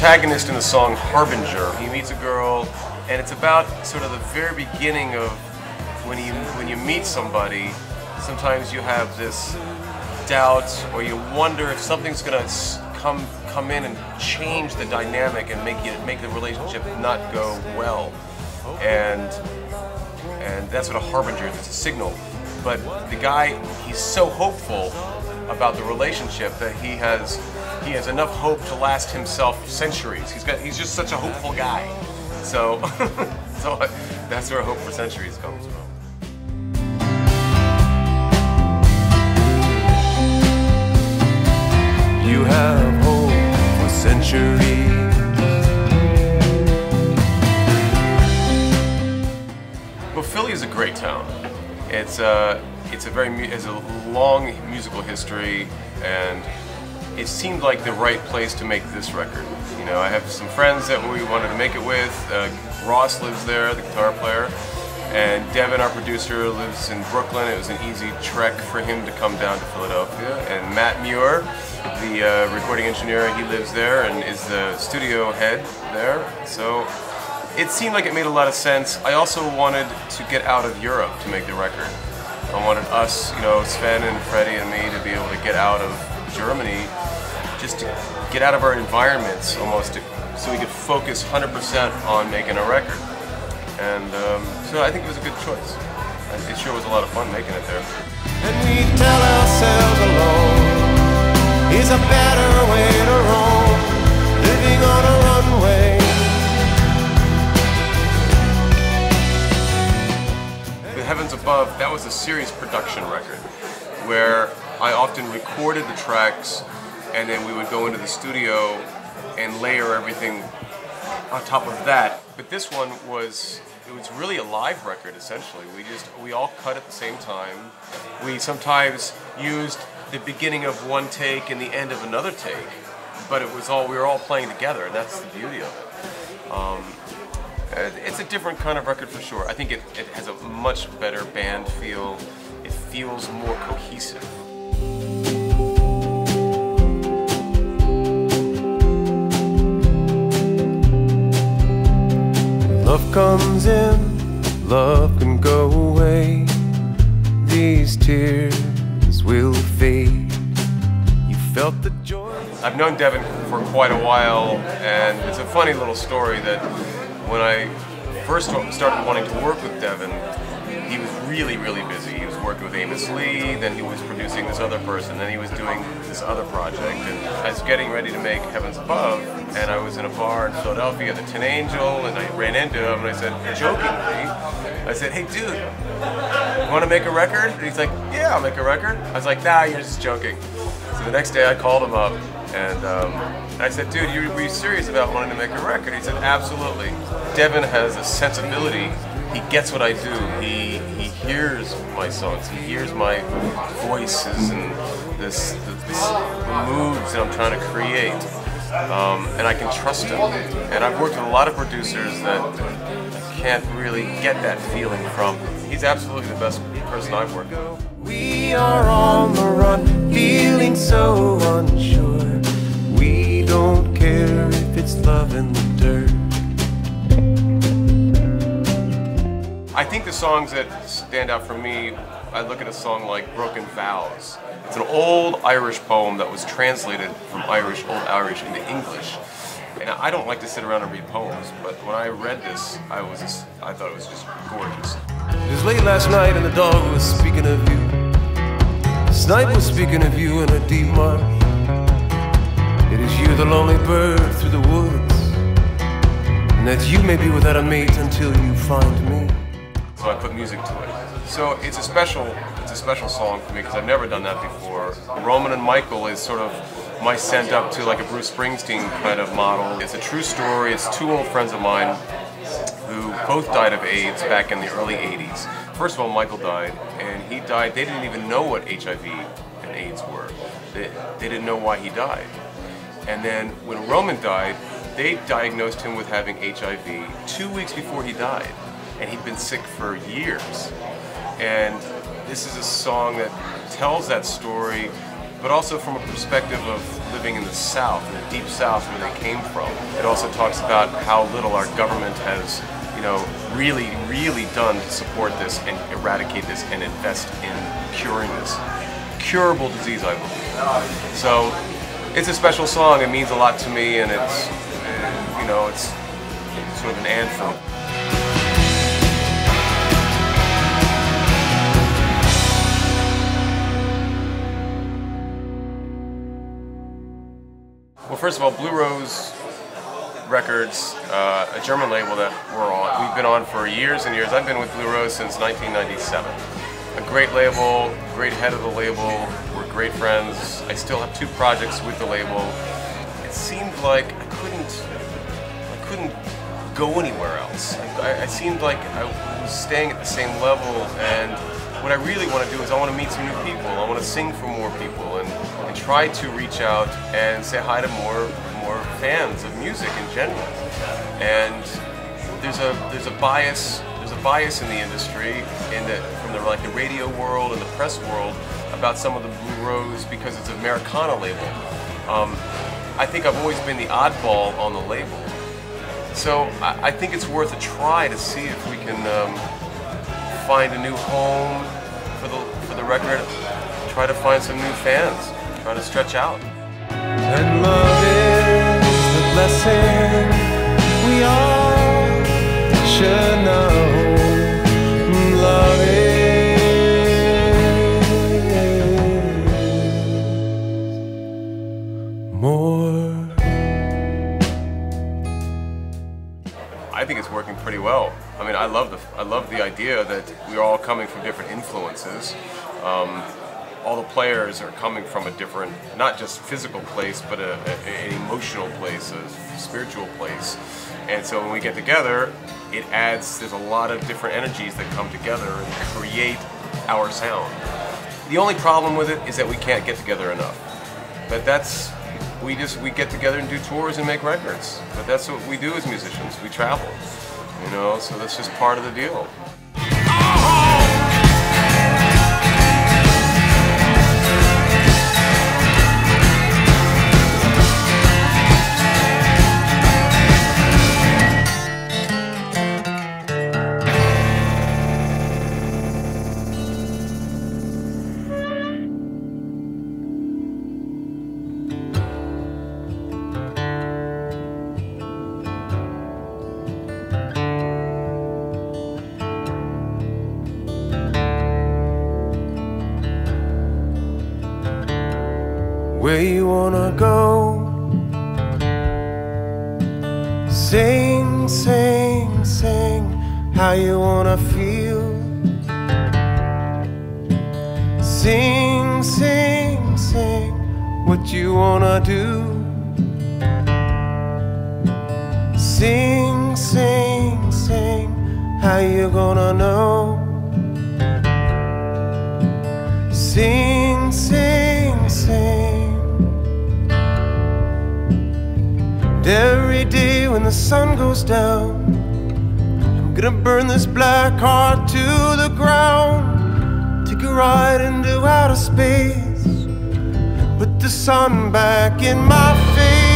protagonist in the song Harbinger. He meets a girl, and it's about sort of the very beginning of when you meet somebody. Sometimes you have this doubt, or you wonder if something's going to come in and change the dynamic and make the relationship not go well. And that's what a harbinger is. It's a signal. But the guy, he's so hopeful about the relationship that he has enough hope to last himself centuries. He's just such a hopeful guy. So so that's where Hope for Centuries comes from. You have hope for centuries. Well, Philly is a great town. It's a long musical history, and it seemed like the right place to make this record. You know, I have some friends that we wanted to make it with. Ross lives there, the guitar player, and Devin, our producer, lives in Brooklyn. It was an easy trek for him to come down to Philadelphia. And Matt Muir, the recording engineer, he lives there and is the studio head there. So it seemed like it made a lot of sense. I also wanted to get out of Europe to make the record. I wanted us, you know, Sven and Freddi and me, to be able to get out of Germany, just to get out of our environments almost, so we could focus 100% on making a record. And so I think it was a good choice. It sure was a lot of fun making it there. And we tell ourselves alone is a better way to roam, living on a runway. The Heavens Above, that was a serious production record where I often recorded the tracks and then we would go into the studio and layer everything on top of that. But this one was really a live record essentially. We all cut at the same time. We sometimes used the beginning of one take and the end of another take, but we were all playing together, and that's the beauty of it. It's a different kind of record for sure. I think it has a much better band feel. It feels more cohesive. Love comes in, love can go away. These tears will fade. You felt the joy. I've known Devin for quite a while, and it's a funny little story that when I first started wanting to work with Devin, he was really, really busy. He was working with Amos Lee, then he was producing this other person, then he was doing this other project. And I was getting ready to make Heavens Above, and I was in a bar in Philadelphia, the Tin Angel, and I ran into him and I said, jokingly, I said, hey dude, you want to make a record? And he's like, yeah, I'll make a record. I was like, nah, you're just joking. So the next day I called him up, and I said, dude, were you serious about wanting to make a record? He said, absolutely. Devin has a sensibility. He gets what I do. He hears my songs. He hears my voices and the moods that I'm trying to create. And I can trust him. And I've worked with a lot of producers that I can't really get that feeling from. He's absolutely the best person I've worked with. We are on the run, feeling so unsure. We don't care if it's love in the dirt. I think the songs that stand out for me, I look at a song like Broken Vows. It's an old Irish poem that was translated from Old Irish into English. And I don't like to sit around and read poems, but when I read this, I thought it was just gorgeous. It was late last night and the dog was speaking of you. The snipe was speaking of you in a deep marsh. It is you, the lonely bird through the woods, and that you may be without a mate until you find me. So I put music to it. So it's a special song for me because I've never done that before. Roman and Michael is sort of my send up to like a Bruce Springsteen kind of model. It's a true story. It's two old friends of mine who both died of AIDS back in the early 80s. First of all, Michael died, and he died, they didn't even know what HIV and AIDS were. They didn't know why he died. And then when Roman died, they diagnosed him with having HIV 2 weeks before he died. And he'd been sick for years. And this is a song that tells that story but also from a perspective of living in the South, in the deep South where they came from. It also talks about how little our government has, really, really done to support this and eradicate this and invest in curing this curable disease, I believe. So it's a special song. It means a lot to me, and it's sort of an anthem. Well, first of all, Blue Rose Records, a German label that we've been on for years and years. I've been with Blue Rose since 1997. A great label, great head of the label, we're great friends. I still have 2 projects with the label. It seemed like I couldn't go anywhere else. I seemed like I was staying at the same level, and what I really want to do is I want to meet some new people. I want to sing for more people and try to reach out and say hi to more fans of music in general. And there's a bias in the industry from the radio world and the press world about some of the Blue Rose because it's an Americana label. I think I've always been the oddball on the label. So I think it's worth a try to see if we can find a new home for the record, try to find some new fans, try to stretch out. And love is the blessing we all should know. Love is more. I think it's working pretty well. I mean, I love the idea that we're all coming from different influences. All the players are coming from a different, not just physical place, but an emotional place, a spiritual place. And so when we get together, there's a lot of different energies that come together and create our sound. The only problem with it is that we can't get together enough. But we get together and do tours and make records. But that's what we do as musicians, we travel. So that's just part of the deal. Where you wanna go? Sing, sing, sing how you wanna feel. Sing, sing, sing what you wanna do. Sing, sing, sing how you gonna know. Sing, sing, sing. Every day when the sun goes down, I'm gonna burn this black heart to the ground. Take a ride into outer space, put the sun back in my face.